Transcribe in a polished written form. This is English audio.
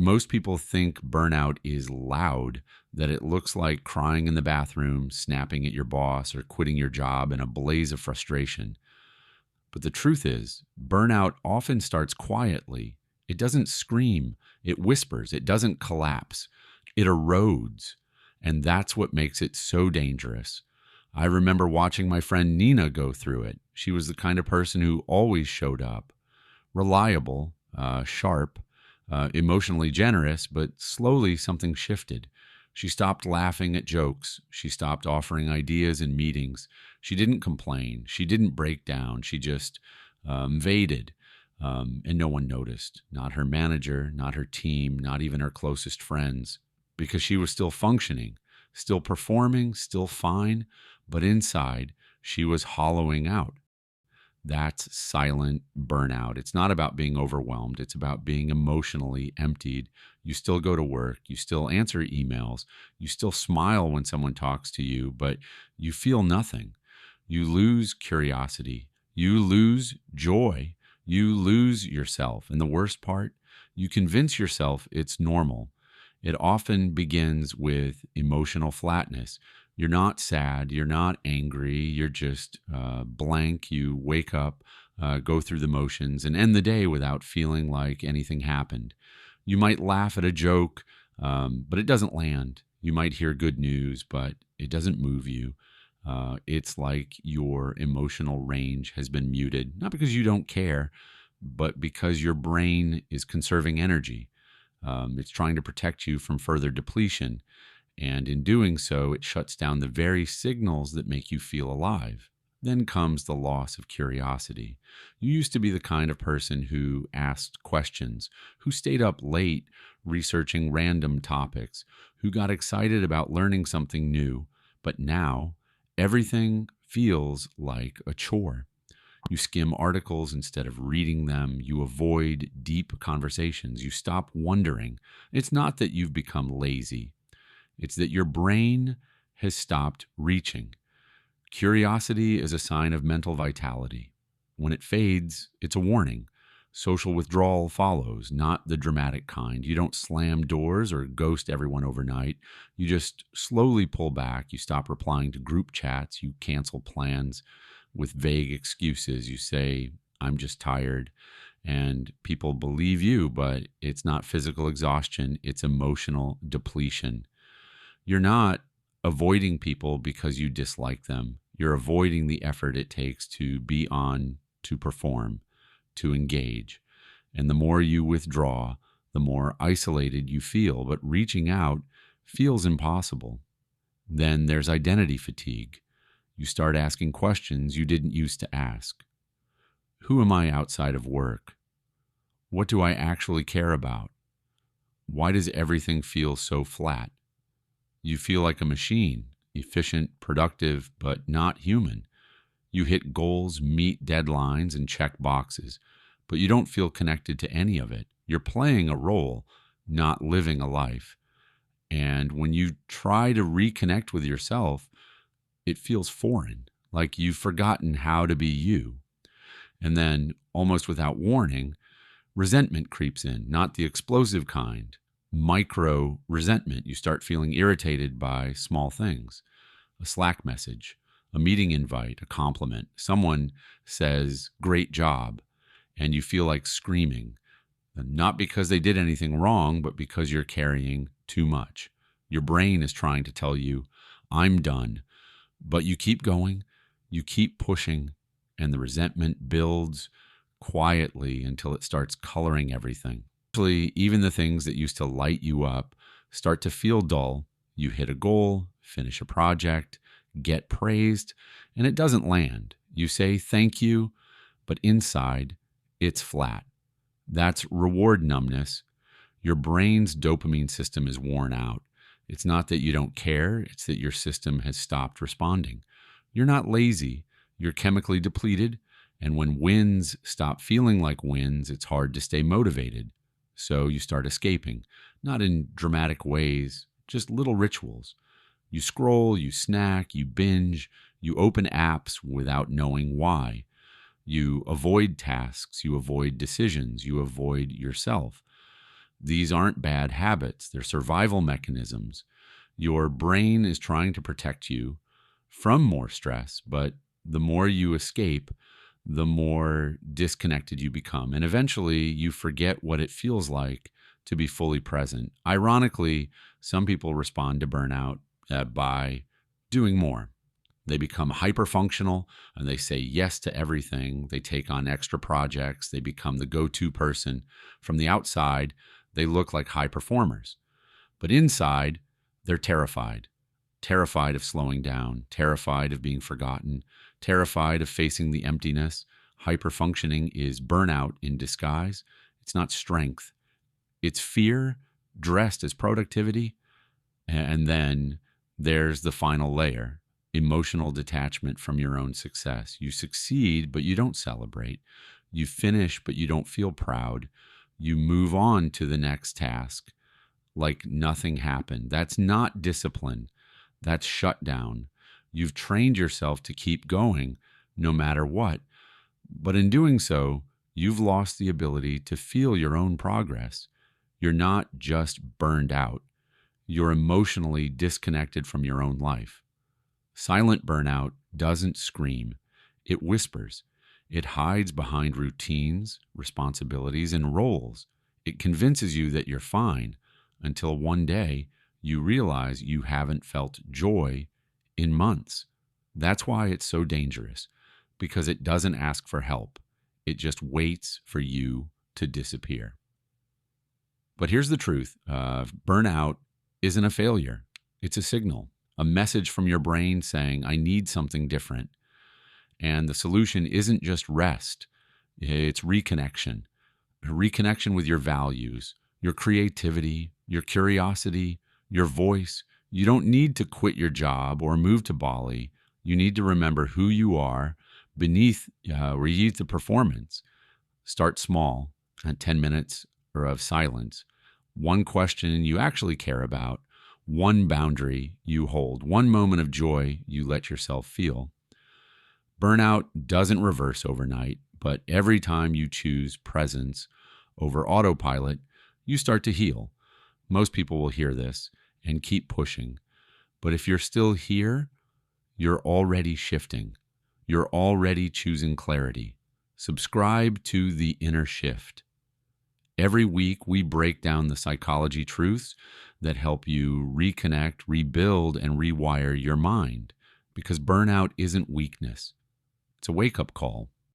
Most people think burnout is loud, that it looks like crying in the bathroom, snapping at your boss, or quitting your job in a blaze of frustration. But the truth is, burnout often starts quietly. It doesn't scream, it whispers, it doesn't collapse, it erodes. And that's what makes it so dangerous. I remember watching my friend Nina go through it. She was the kind of person who always showed up, reliable, sharp, emotionally generous, but slowly something shifted. She stopped laughing at jokes. She stopped offering ideas in meetings. She didn't complain. She didn't break down. She just evaded, and no one noticed. Not her manager, not her team, not even her closest friends, because she was still functioning, still performing, still fine, but inside she was hollowing out. That's silent burnout. It's not about being overwhelmed. It's about being emotionally emptied. You still go to work. You still answer emails. You still smile when someone talks to you, but you feel nothing. You lose curiosity. You lose joy. You lose yourself. And the worst part, you convince yourself it's normal. It often begins with emotional flatness. You're not sad, you're not angry, you're just blank. You wake up, go through the motions, and end the day without feeling like anything happened. You might laugh at a joke, but it doesn't land. You might hear good news, but it doesn't move you. It's like your emotional range has been muted, not because you don't care, but because your brain is conserving energy. It's trying to protect you from further depletion. And in doing so, it shuts down the very signals that make you feel alive. Then comes the loss of curiosity. You used to be the kind of person who asked questions, who stayed up late researching random topics, who got excited about learning something new. But now, everything feels like a chore. You skim articles instead of reading them. You avoid deep conversations. You stop wondering. It's not that you've become lazy. It's that your brain has stopped reaching. Curiosity is a sign of mental vitality. When it fades, it's a warning. Social withdrawal follows, not the dramatic kind. You don't slam doors or ghost everyone overnight. You just slowly pull back. You stop replying to group chats. You cancel plans with vague excuses. You say, I'm just tired. And people believe you, but it's not physical exhaustion. It's emotional depletion. You're not avoiding people because you dislike them. You're avoiding the effort it takes to be on, to perform, to engage. And the more you withdraw, the more isolated you feel. But reaching out feels impossible. Then there's identity fatigue. You start asking questions you didn't used to ask. Who am I outside of work? What do I actually care about? Why does everything feel so flat? You feel like a machine, efficient, productive, but not human. You hit goals, meet deadlines, and check boxes, but you don't feel connected to any of it. You're playing a role, not living a life. And when you try to reconnect with yourself, it feels foreign, like you've forgotten how to be you. And then, almost without warning, resentment creeps in, not the explosive kind. Micro resentment. You start feeling irritated by small things. A Slack message, a meeting invite, a compliment. Someone says, great job, and you feel like screaming. Not because they did anything wrong, but because you're carrying too much. Your brain is trying to tell you, I'm done. But you keep going, you keep pushing, and the resentment builds quietly until it starts coloring everything. Actually, even the things that used to light you up start to feel dull. You hit a goal, finish a project, get praised, and it doesn't land. You say thank you, but inside, it's flat. That's reward numbness. Your brain's dopamine system is worn out. It's not that you don't care, it's that your system has stopped responding. You're not lazy, you're chemically depleted, and when wins stop feeling like wins, it's hard to stay motivated. So you start escaping, not in dramatic ways, just little rituals. You scroll, you snack, you binge, you open apps without knowing why. You avoid tasks, you avoid decisions, you avoid yourself. These aren't bad habits, they're survival mechanisms. Your brain is trying to protect you from more stress, but the more you escape, the more disconnected you become. And eventually you forget what it feels like to be fully present. Ironically, some people respond to burnout by doing more. They become hyper functional and they say yes to everything. They take on extra projects. They become the go to person. From the outside, they look like high performers. But inside, they're terrified of slowing down, terrified of being forgotten, terrified of facing the emptiness. Hyperfunctioning is burnout in disguise. It's not strength, it's fear dressed as productivity. And then there's the final layer: emotional detachment from your own success. You succeed, but you don't celebrate. You finish, but you don't feel proud. You move on to the next task like nothing happened. That's not discipline. That's shutdown. You've trained yourself to keep going no matter what. But in doing so, you've lost the ability to feel your own progress. You're not just burned out. You're emotionally disconnected from your own life. Silent burnout doesn't scream. It whispers. It hides behind routines, responsibilities, and roles. It convinces you that you're fine until one day you realize you haven't felt joy in months. That's why it's so dangerous, because it doesn't ask for help. It just waits for you to disappear. But here's the truth. Burnout isn't a failure. It's a signal, a message from your brain saying, I need something different. And the solution isn't just rest. It's reconnection. Reconnection with your values, your creativity, your curiosity, your voice. You don't need to quit your job or move to Bali. You need to remember who you are beneath the performance. Start small, 10 minutes or of silence. One question you actually care about, one boundary you hold, one moment of joy you let yourself feel. Burnout doesn't reverse overnight, but every time you choose presence over autopilot, you start to heal. Most people will hear this and keep pushing. But if you're still here, you're already shifting. You're already choosing clarity. Subscribe to the inner shift. Every week, we break down the psychology truths that help you reconnect, rebuild, and rewire your mind. Because burnout isn't weakness. It's a wake-up call.